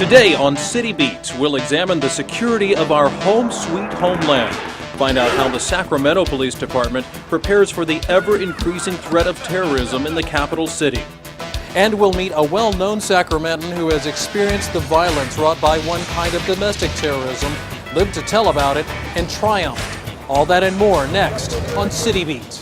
Today on City Beat, we'll examine the security of our home sweet homeland. Find out how the Sacramento Police Department prepares for the ever-increasing threat of terrorism in the capital city. And we'll meet a well-known Sacramentan who has experienced the violence wrought by one kind of domestic terrorism, lived to tell about it, and triumphed. All that and more next on City Beat.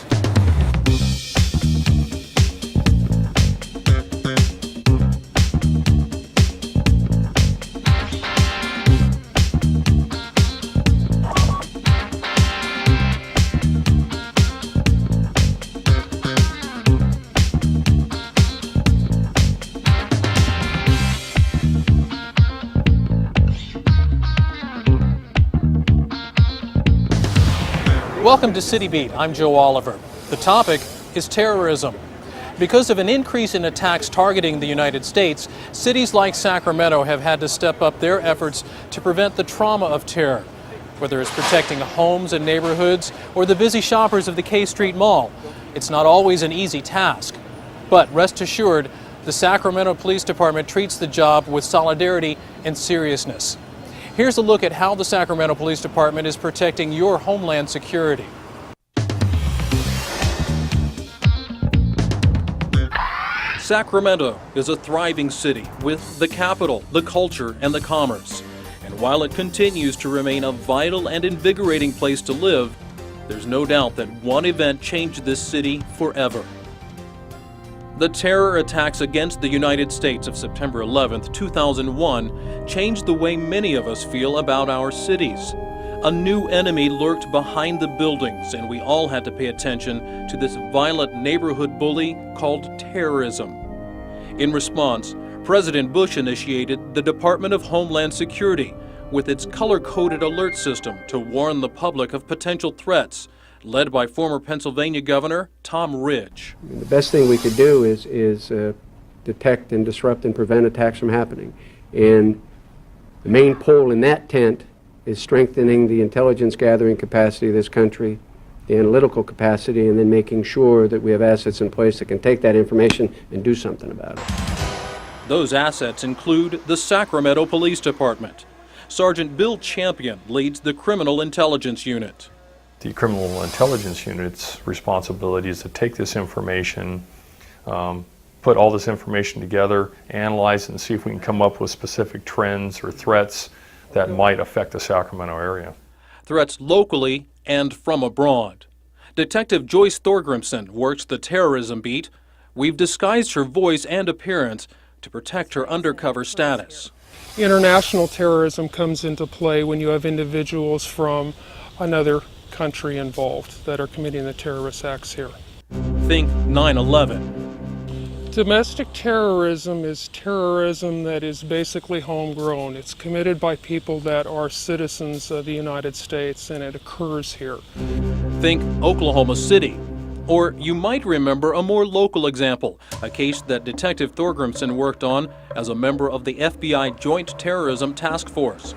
Welcome to City Beat. I'm Joe Oliver. The topic is terrorism. Because of an increase in attacks targeting the United States, cities like Sacramento have had to step up their efforts to prevent the trauma of terror. Whether it's protecting homes and neighborhoods or the busy shoppers of the K Street Mall, it's not always an easy task. But rest assured, the Sacramento Police Department treats the job with solidarity and seriousness. Here's a look at how the Sacramento Police Department is protecting your homeland security. Sacramento is a thriving city with the capital, the culture, and the commerce. And while it continues to remain a vital and invigorating place to live, there's no doubt that one event changed this city forever. The terror attacks against the United States of September 11, 2001 changed the way many of us feel about our cities. A new enemy lurked behind the buildings, and we all had to pay attention to this violent neighborhood bully called terrorism. In response, President Bush initiated the Department of Homeland Security with its color-coded alert system to warn the public of potential threats, led by former Pennsylvania Governor Tom Ridge. The best thing we could do is detect and disrupt and prevent attacks from happening. And the main pole in that tent is strengthening the intelligence gathering capacity of this country, the analytical capacity, and then making sure that we have assets in place that can take that information and do something about it. Those assets include the Sacramento Police Department. Sergeant Bill Champion leads the Criminal Intelligence Unit. The Criminal Intelligence Unit's responsibility is to take this information, put all this information together, analyze it, and see if we can come up with specific trends or threats that might affect the Sacramento area. Threats locally and from abroad. Detective Joyce Thorgrimson works the terrorism beat. We've disguised her voice and appearance to protect her undercover status. International terrorism comes into play when you have individuals from another country involved that are committing the terrorist acts here. Think 9/11. Domestic terrorism is terrorism that is basically homegrown. It's committed by people that are citizens of the United States, and it occurs here. Think Oklahoma City. Or you might remember a more local example, a case that Detective Thorgrimson worked on as a member of the FBI Joint Terrorism Task Force.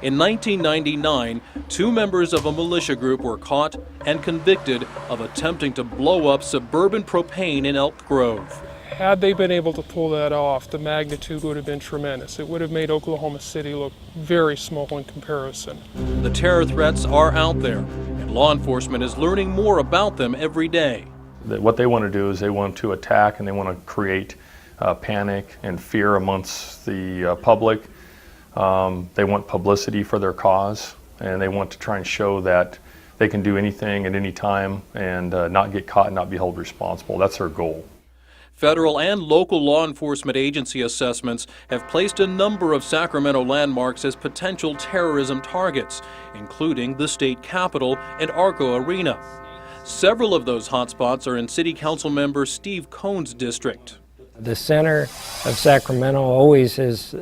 In 1999, two members of a militia group were caught and convicted of attempting to blow up suburban propane in Elk Grove. Had they been able to pull that off, the magnitude would have been tremendous. It would have made Oklahoma City look very small in comparison. The terror threats are out there, and law enforcement is learning more about them every day. What they want to do is they want to attack and they want to create panic and fear amongst the public. They want publicity for their cause, and they want to try and show that they can do anything at any time and not get caught and not be held responsible. That's their goal. Federal and local law enforcement agency assessments have placed a number of Sacramento landmarks as potential terrorism targets, including the state capitol and Arco Arena. Several of those hotspots are in City Council member Steve Cohn's district. The center of Sacramento always has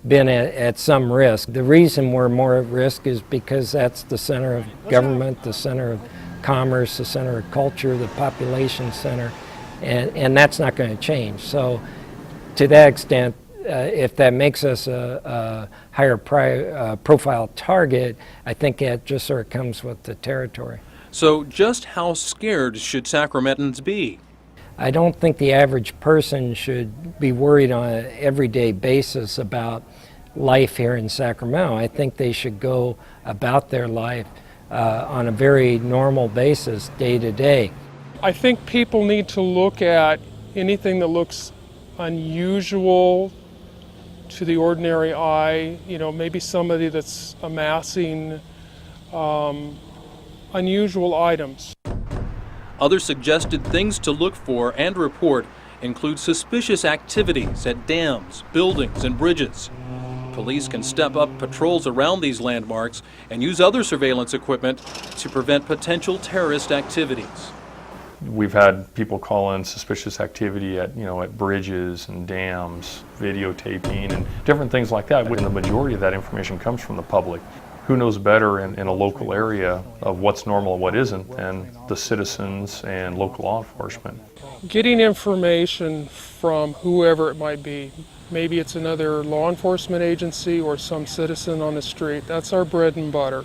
been at some risk. The reason we're more at risk is because that's the center of government, the center of commerce, the center of culture, the population center, and that's not going to change. So to that extent, if that makes us a higher profile target, I think it just sort of comes with the territory. So just how scared should Sacramentans be? I don't think the average person should be worried on an everyday basis about life here in Sacramento. I think they should go about their life on a very normal basis, day to day. I think people need to look at anything that looks unusual to the ordinary eye, maybe somebody that's amassing unusual items. Other suggested things to look for and report include suspicious activities at dams, buildings, and bridges. Police can step up patrols around these landmarks and use other surveillance equipment to prevent potential terrorist activities. We've had people call in suspicious activity at bridges and dams, videotaping, and different things like that. And the majority of that information comes from the public. Who knows better in a local area of what's normal and what isn't than the citizens and local law enforcement? Getting information from whoever it might be, maybe it's another law enforcement agency or some citizen on the street, that's our bread and butter.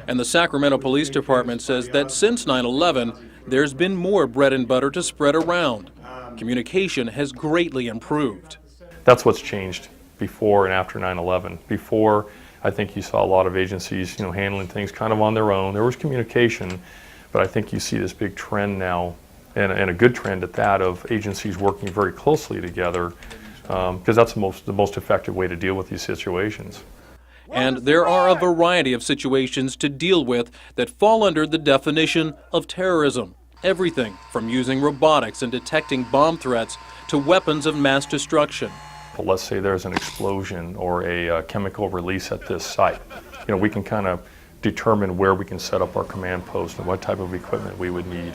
And the Sacramento Police Department says that since 9/11, there's been more bread and butter to spread around. Communication has greatly improved. That's what's changed before and after 9/11. Before, I think you saw a lot of agencies, handling things kind of on their own. There was communication, but I think you see this big trend now, and a good trend at that, of agencies working very closely together, because that's the most effective way to deal with these situations. And there are a variety of situations to deal with that fall under the definition of terrorism. Everything from using robotics and detecting bomb threats to weapons of mass destruction. But let's say there's an explosion or a chemical release at this site. We can kind of determine where we can set up our command post and what type of equipment we would need.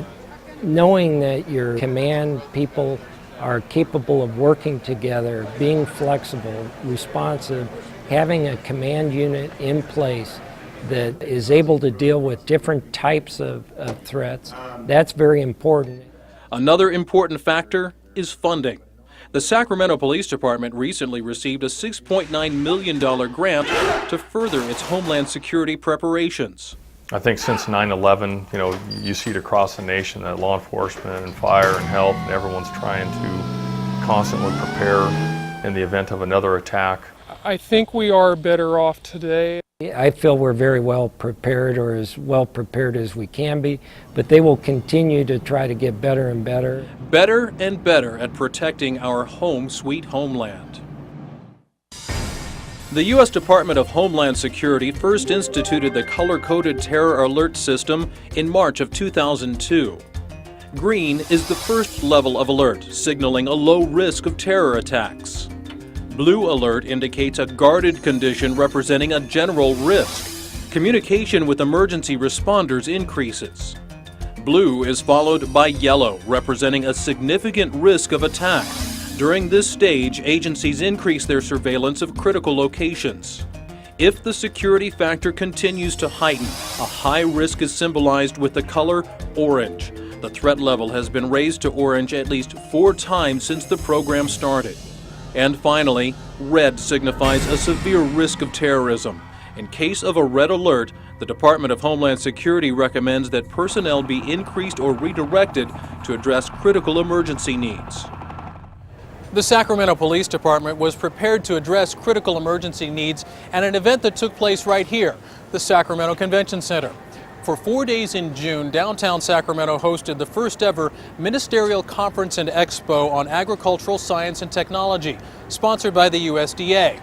Knowing that your command people are capable of working together, being flexible, responsive, having a command unit in place that is able to deal with different types of threats, that's very important. Another important factor is funding. The Sacramento Police Department recently received a $6.9 million grant to further its homeland security preparations. I think since 9/11, you see it across the nation that law enforcement and fire and health and everyone's trying to constantly prepare in the event of another attack. I think we are better off today. I feel we're very well prepared, or as well prepared as we can be, but they will continue to try to get better and better. Better and better at protecting our home sweet homeland. The U.S. Department of Homeland Security first instituted the color-coded terror alert system in March of 2002. Green is the first level of alert, signaling a low risk of terror attacks. Blue alert indicates a guarded condition representing a general risk. Communication with emergency responders increases. Blue is followed by yellow, representing a significant risk of attack. During this stage, agencies increase their surveillance of critical locations. If the security factor continues to heighten, a high risk is symbolized with the color orange. The threat level has been raised to orange at least 4 times since the program started. And finally, red signifies a severe risk of terrorism. In case of a red alert, the Department of Homeland Security recommends that personnel be increased or redirected to address critical emergency needs. The Sacramento Police Department was prepared to address critical emergency needs at an event that took place right here, the Sacramento Convention Center. For 4 days in June, downtown Sacramento hosted the first ever Ministerial Conference and Expo on Agricultural Science and Technology, sponsored by the USDA.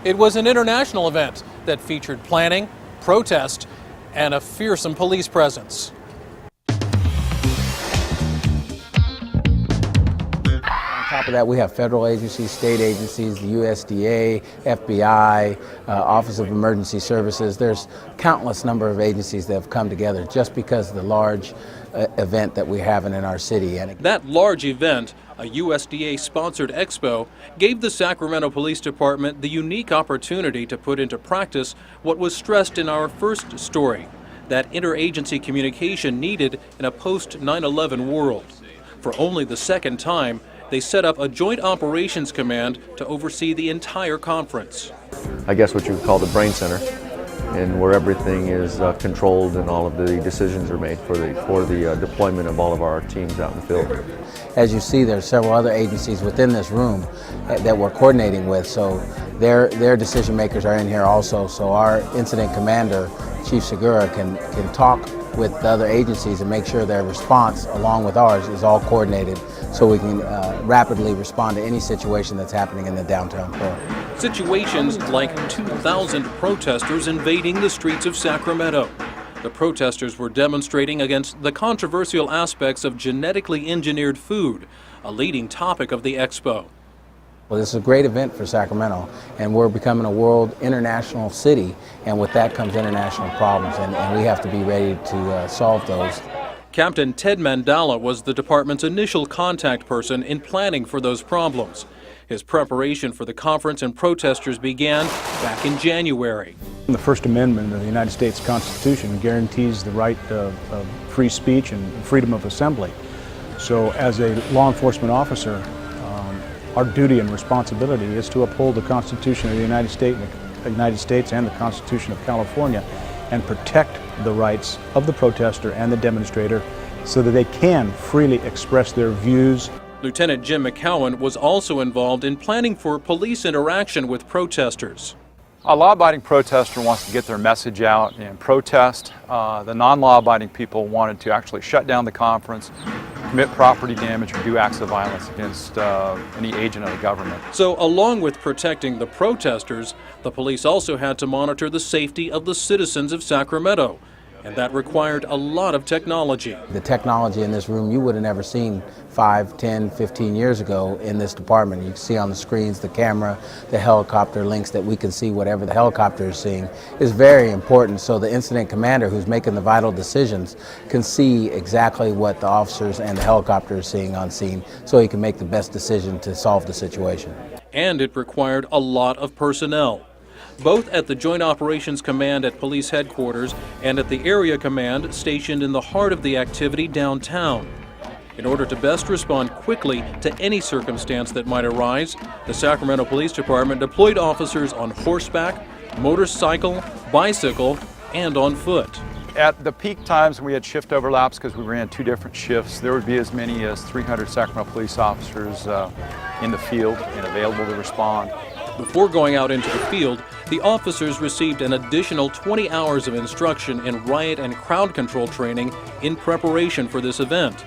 It was an international event that featured planning, protest, and a fearsome police presence. On top of that, we have federal agencies, state agencies, the USDA, FBI, Office of Emergency Services. There's countless number of agencies that have come together just because of the large event that we're having in our city. And that large event, a USDA-sponsored expo, gave the Sacramento Police Department the unique opportunity to put into practice what was stressed in our first story, that interagency communication needed in a post-9/11 world. For only the second time, they set up a Joint Operations Command to oversee the entire conference. I guess what you would call the brain center, and where everything is controlled and all of the decisions are made for the deployment of all of our teams out in the field. as you see, there are several other agencies within this room that we're coordinating with, so their decision makers are in here also, so our incident commander, Chief Segura, can talk with the other agencies and make sure their response, along with ours, is all coordinated so we can rapidly respond to any situation that's happening in the downtown core. Situations like 2,000 protesters invading the streets of Sacramento. The protesters were demonstrating against the controversial aspects of genetically engineered food, a leading topic of the expo. Well, this is a great event for Sacramento, and we're becoming a world international city, and with that comes international problems, and we have to be ready to solve those. Captain Ted Mandala was the department's initial contact person in planning for those problems. His preparation for the conference and protesters began back in January. The First Amendment of the United States Constitution guarantees the right of free speech and freedom of assembly. So as a law enforcement officer, our duty and responsibility is to uphold the Constitution of the United States and the Constitution of California and protect the rights of the protester and the demonstrator so that they can freely express their views. Lieutenant Jim McCowan was also involved in planning for police interaction with protesters. A law-abiding protester wants to get their message out and protest. The non-law-abiding people wanted to actually shut down the conference, commit property damage, or do acts of violence against any agent of the government. So along with protecting the protesters, the police also had to monitor the safety of the citizens of Sacramento, and that required a lot of technology. The technology in this room you would have never seen 5, 10, 15 years ago in this department. You can see on the screens the camera, the helicopter links that we can see whatever the helicopter is seeing is very important, so the incident commander who's making the vital decisions can see exactly what the officers and the helicopter are seeing on scene so he can make the best decision to solve the situation. And it required a lot of personnel, both at the Joint Operations Command at Police Headquarters and at the Area Command stationed in the heart of the activity downtown. In order to best respond quickly to any circumstance that might arise, the Sacramento Police Department deployed officers on horseback, motorcycle, bicycle, and on foot. At the peak times when we had shift overlaps, because we ran 2 different shifts, there would be as many as 300 Sacramento police officers in the field and available to respond. Before going out into the field, the officers received an additional 20 hours of instruction in riot and crowd control training in preparation for this event.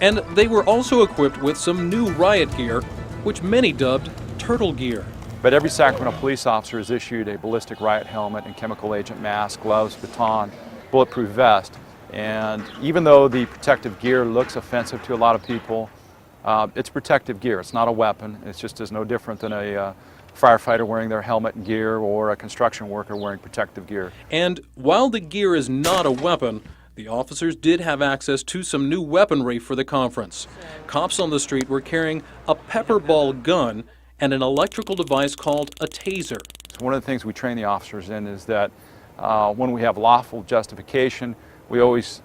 And they were also equipped with some new riot gear, which many dubbed turtle gear. But every Sacramento police officer is issued a ballistic riot helmet and chemical agent mask, gloves, baton, bulletproof vest. And even though the protective gear looks offensive to a lot of people, it's protective gear. It's not a weapon. It's just as no different than a firefighter wearing their helmet and gear or a construction worker wearing protective gear. And while the gear is not a weapon, the officers did have access to some new weaponry for the conference. Cops on the street were carrying a pepper ball gun and an electrical device called a taser. So one of the things we train the officers in is that when we have lawful justification, we always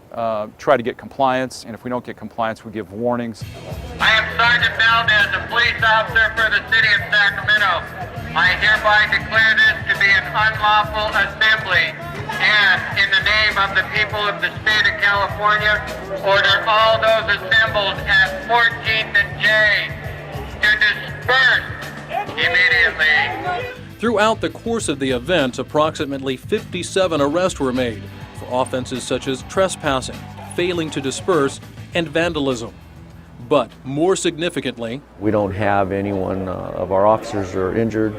try to get compliance, and if we don't get compliance, we give warnings. I am Sergeant Valdez, a police officer for the city of Sacramento. I hereby declare this to be an unlawful assembly, and in the name of the people of the state of California, order all those assembled at 14th and J to disperse immediately. Throughout the course of the event, approximately 57 arrests were made for offenses such as trespassing, failing to disperse, and vandalism. But more significantly, We don't have anyone of our officers who are injured.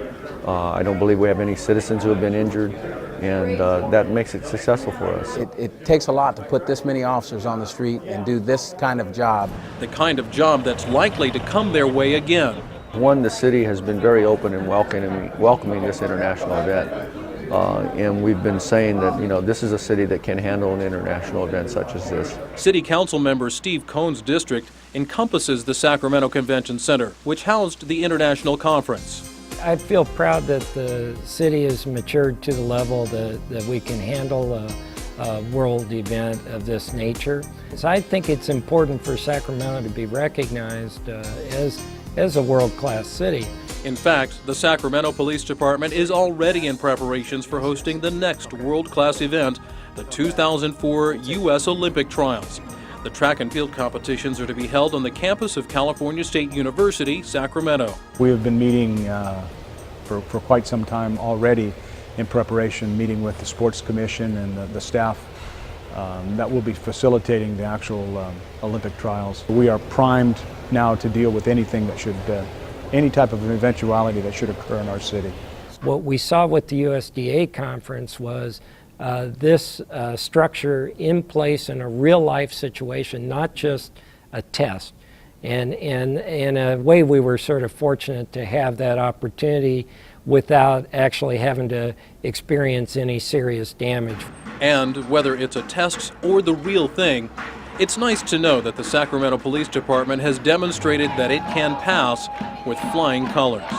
I don't believe we have any citizens who have been injured, and that makes it successful for us. It takes a lot to put this many officers on the street and do this kind of job. the kind of job that's likely to come their way again. One, the city has been very open and welcoming this international event. And we've been saying that, this is a city that can handle an international event such as this. City Council member Steve Cohn's district encompasses the Sacramento Convention Center, which housed the international conference. I feel proud that the city has matured to the level that we can handle a world event of this nature. So I think it's important for Sacramento to be recognized as a world-class city. In fact, the Sacramento Police Department is already in preparations for hosting the next world-class event, the 2004 U.S. Olympic Trials. The track and field competitions are to be held on the campus of California State University, Sacramento. We have been meeting for quite some time already in preparation, meeting with the Sports Commission and the staff that will be facilitating the actual Olympic trials. We are primed now to deal with anything that should, any type of eventuality that should occur in our city. What we saw with the USDA conference was this structure in place in a real-life situation, not just a test. And in a way, we were sort of fortunate to have that opportunity without actually having to experience any serious damage. And whether it's a test or the real thing, it's nice to know that the Sacramento Police Department has demonstrated that it can pass with flying colors.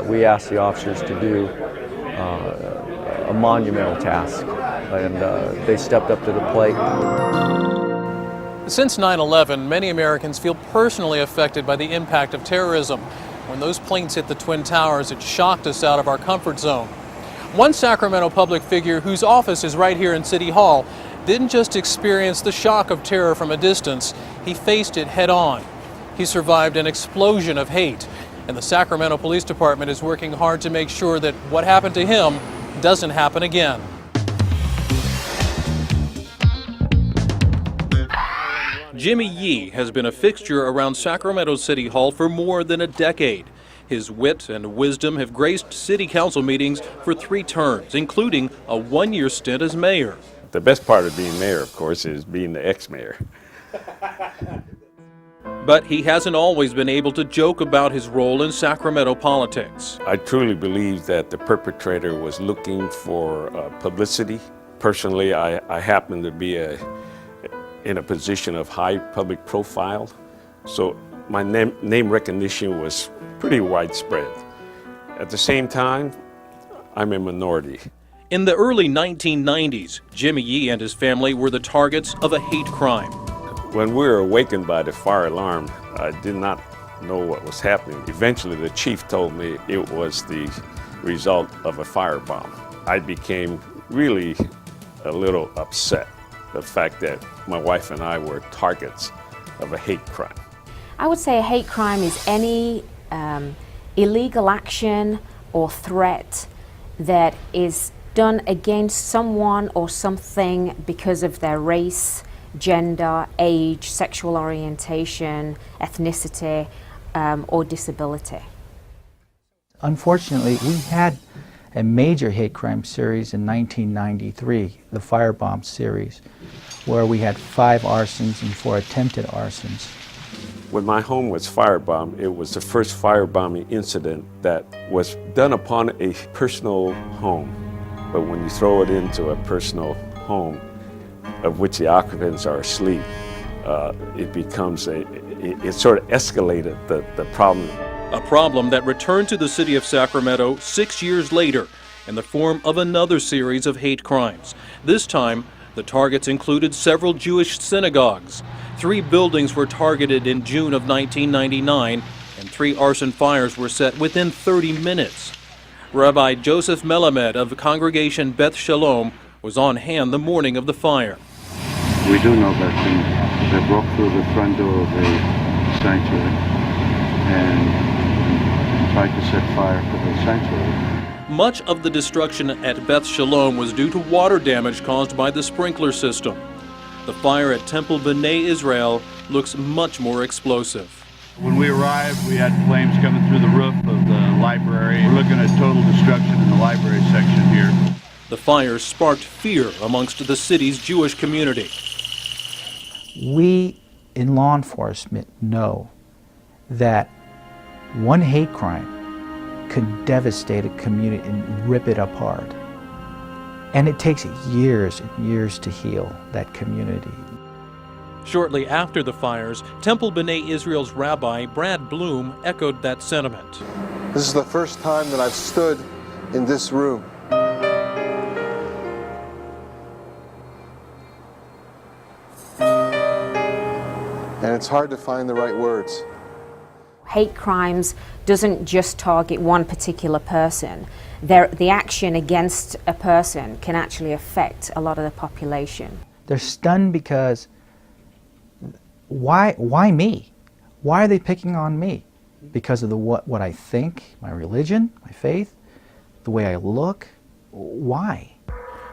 We asked the officers to do a monumental task, and they stepped up to the plate. Since 9/11, many Americans feel personally affected by the impact of terrorism. When those planes hit the Twin Towers, it shocked us out of our comfort zone. One Sacramento public figure whose office is right here in City Hall didn't just experience the shock of terror from a distance, he faced it head on. He survived an explosion of hate, and the Sacramento Police Department is working hard to make sure that what happened to him doesn't happen again. Jimmy Yee has been a fixture around Sacramento City Hall for more than a decade. His wit and wisdom have graced city council meetings for 3 terms, including a 1-year stint as mayor. The best part of being mayor, of course, is being the ex-mayor. But he hasn't always been able to joke about his role in Sacramento politics. I truly believe that the perpetrator was looking for publicity. Personally, I happen to be in a position of high public profile, so my name recognition was pretty widespread. At the same time, I'm a minority. In the early 1990s, Jimmy Yee and his family were the targets of a hate crime. When we were awakened by the fire alarm, I did not know what was happening. Eventually, the chief told me it was the result of a firebomb. I became really a little upset, the fact that my wife and I were targets of a hate crime. I would say a hate crime is any illegal action or threat that is done against someone or something because of their race, gender, age, sexual orientation, ethnicity, or disability. Unfortunately, we had a major hate crime series in 1993, the Firebomb series, where we had 5 arsons and 4 attempted arsons. When my home was firebombed, it was the first firebombing incident that was done upon a personal home. But when you throw it into a personal home, of which the occupants are asleep, it becomes it sort of escalated the problem. A problem that returned to the city of Sacramento 6 years later in the form of another series of hate crimes. This time, the targets included several Jewish synagogues. 3 buildings were targeted in June of 1999, and 3 arson fires were set within 30 minutes. Rabbi Joseph Melamed of Congregation Beth Shalom was on hand the morning of the fire. We do know that they broke through the front door of the sanctuary and tried to set fire to the sanctuary. Much of the destruction at Beth Shalom was due to water damage caused by the sprinkler system. The fire at Temple B'nai Israel looks much more explosive. When we arrived, we had flames coming through the roof of the library. We're looking at total destruction in the library section here. The fire sparked fear amongst the city's Jewish community. We in law enforcement know that one hate crime could devastate a community and rip it apart. And it takes years and years to heal that community. Shortly after the fires, Temple B'nai Israel's rabbi, Brad Bloom, echoed that sentiment. This is the first time that I've stood in this room. And it's hard to find the right words. Hate crimes doesn't just target one particular person. The action against a person can actually affect a lot of the population. They're stunned because why me? Why are they picking on me? because of what I think, my religion, my faith, the way I look. Why?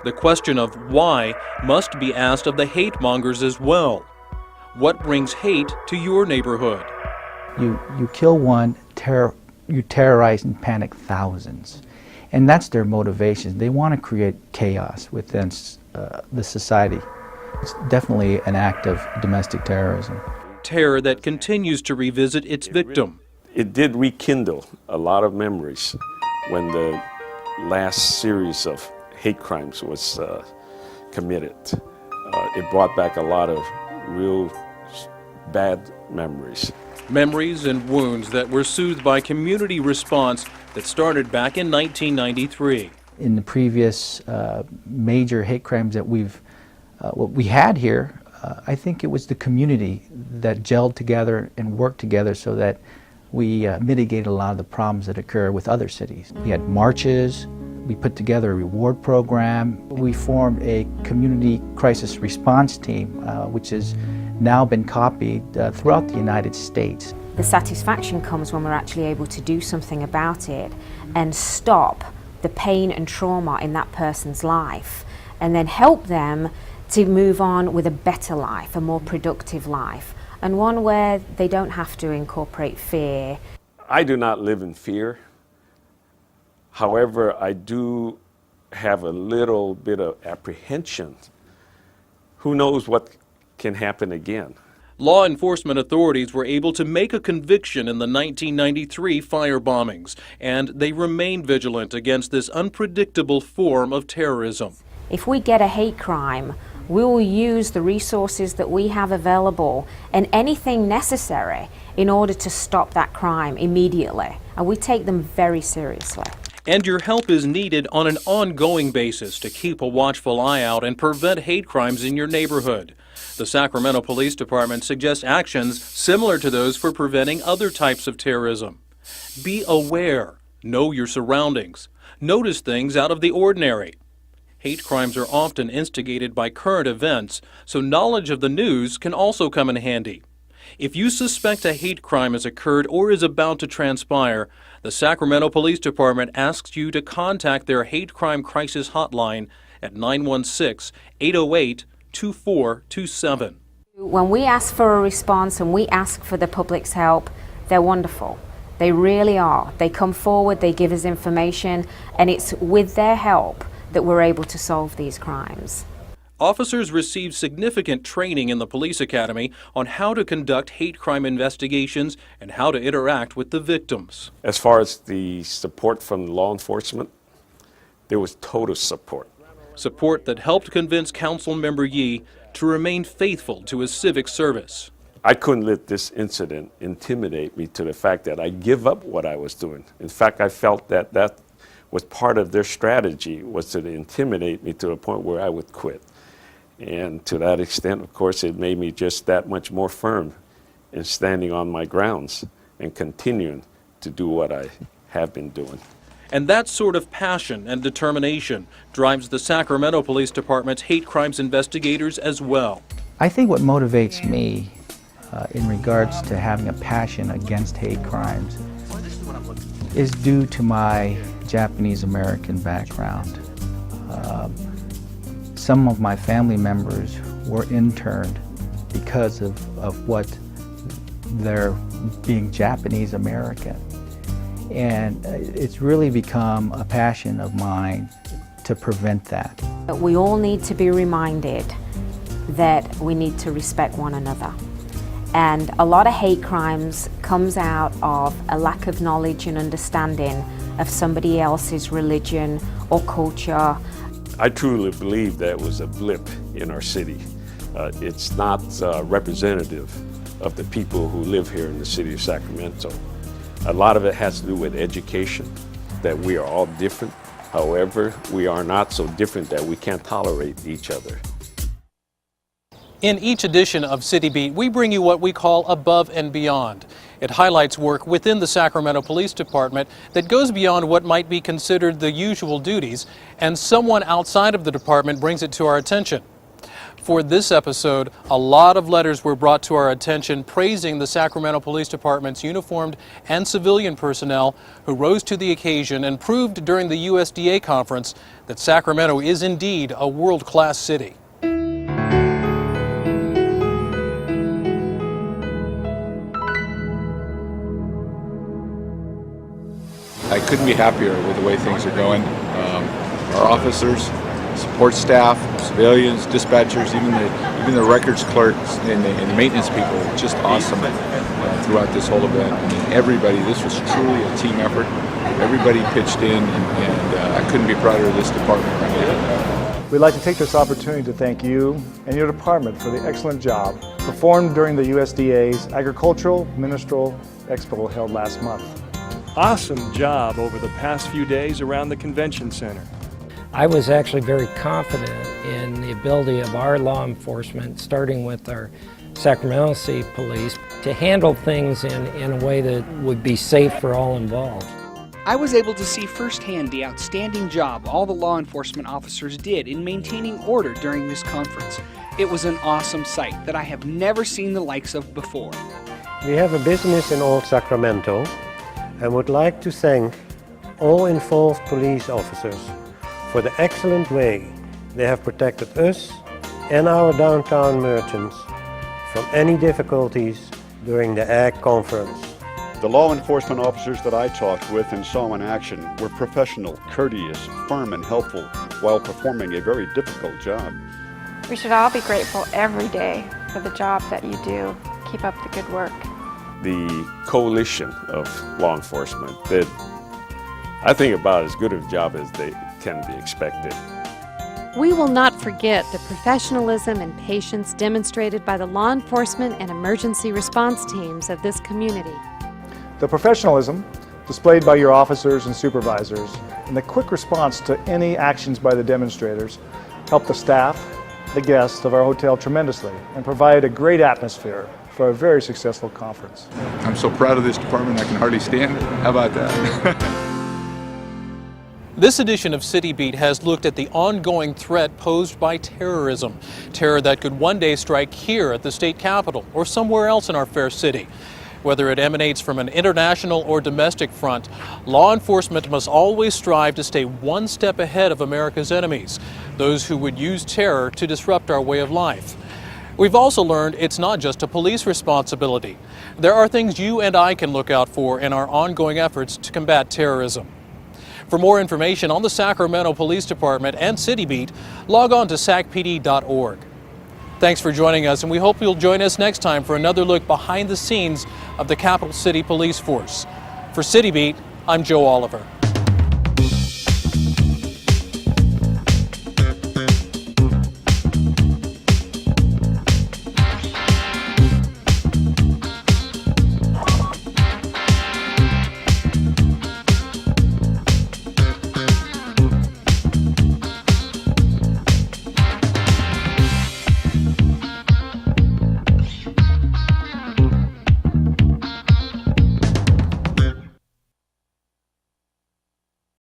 The question of why must be asked of the hate mongers as well. What brings hate to your neighborhood? You kill one, you terrorize and panic thousands. And that's their motivation. They want to create chaos within the society. It's definitely an act of domestic terrorism. Terror that continues to revisit its victim. It did rekindle a lot of memories when the last series of hate crimes was committed. It brought back a lot of real bad memories. Memories and wounds that were soothed by community response that started back in 1993. In the previous major hate crimes that what we had here, I think it was the community that gelled together and worked together so that we mitigated a lot of the problems that occur with other cities. We had marches, we put together a reward program, we formed a community crisis response team, which has now been copied throughout the United States. The satisfaction comes when we're actually able to do something about it and stop the pain and trauma in that person's life, and then help them to move on with a better life, a more productive life, and one where they don't have to incorporate fear. I do not live in fear. However, I do have a little bit of apprehension. Who knows what can happen again? Law enforcement authorities were able to make a conviction in the 1993 fire bombings, and they remain vigilant against this unpredictable form of terrorism. If we get a hate crime, we will use the resources that we have available and anything necessary in order to stop that crime immediately. And we take them very seriously. And your help is needed on an ongoing basis to keep a watchful eye out and prevent hate crimes in your neighborhood. The Sacramento Police Department suggests actions similar to those for preventing other types of terrorism. Be aware, know your surroundings, notice things out of the ordinary. Hate crimes are often instigated by current events, so knowledge of the news can also come in handy. If you suspect a hate crime has occurred or is about to transpire, the Sacramento Police Department asks you to contact their hate crime crisis hotline at 916-808-2427. When we ask for a response and we ask for the public's help, they're wonderful. They really are. They come forward, they give us information, and it's with their help that we're able to solve these crimes. Officers receive significant training in the police academy on how to conduct hate crime investigations and how to interact with the victims. As far as the support from law enforcement, there was total support. Support that helped convince Councilmember Yee to remain faithful to his civic service. I couldn't let this incident intimidate me to the fact that I give up what I was doing. In fact, I felt that that was part of their strategy, was to intimidate me to a point where I would quit. And to that extent, of course, it made me just that much more firm in standing on my grounds and continuing to do what I have been doing. And that sort of passion and determination drives the Sacramento Police Department's hate crimes investigators as well. I think what motivates me in regards to having a passion against hate crimes is due to my Japanese American background. Some of my family members were interned because of what their being Japanese American. And it's really become a passion of mine to prevent that. We all need to be reminded that we need to respect one another. And a lot of hate crimes comes out of a lack of knowledge and understanding of somebody else's religion or culture. I truly believe that was a blip in our city. It's not representative of the people who live here in the city of Sacramento. A lot of it has to do with education, that we are all different. However, we are not so different that we can't tolerate each other. In each edition of City Beat, we bring you what we call Above and Beyond. It highlights work within the Sacramento Police Department that goes beyond what might be considered the usual duties, and someone outside of the department brings it to our attention. For this episode, a lot of letters were brought to our attention praising the Sacramento Police Department's uniformed and civilian personnel who rose to the occasion and proved during the USDA conference that Sacramento is indeed a world-class city. I couldn't be happier with the way things are going. Our officers, support staff, civilians, dispatchers, even the records clerks and the maintenance people, just awesome throughout this whole event. I mean, everybody, this was truly a team effort. Everybody pitched in, and I couldn't be prouder of this department. We'd like to take this opportunity to thank you and your department for the excellent job performed during the USDA's Agricultural Ministerial Expo held last month. Awesome job over the past few days around the convention center. I was actually very confident in the ability of our law enforcement, starting with our Sacramento City Police, to handle things in a way that would be safe for all involved. I was able to see firsthand the outstanding job all the law enforcement officers did in maintaining order during this conference. It was an awesome sight that I have never seen the likes of before. We have a business in Old Sacramento and would like to thank all involved police officers for the excellent way they have protected us and our downtown merchants from any difficulties during the AG conference. The law enforcement officers that I talked with and saw in action were professional, courteous, firm, and helpful while performing a very difficult job. We should all be grateful every day for the job that you do. Keep up the good work. The coalition of law enforcement did, I think, about as good a job as they can be expected. We will not forget the professionalism and patience demonstrated by the law enforcement and emergency response teams of this community. The professionalism displayed by your officers and supervisors and the quick response to any actions by the demonstrators helped the staff, the guests of our hotel tremendously and provided a great atmosphere for a very successful conference. I'm so proud of this department I can hardly stand it. How about that? This edition of City Beat has looked at the ongoing threat posed by terrorism. Terror that could one day strike here at the state capitol or somewhere else in our fair city. Whether it emanates from an international or domestic front, law enforcement must always strive to stay one step ahead of America's enemies, those who would use terror to disrupt our way of life. We've also learned it's not just a police responsibility. There are things you and I can look out for in our ongoing efforts to combat terrorism. For more information on the Sacramento Police Department and City Beat, log on to sacpd.org. Thanks for joining us, and we hope you'll join us next time for another look behind the scenes of the Capital City Police Force. For City Beat, I'm Joe Oliver.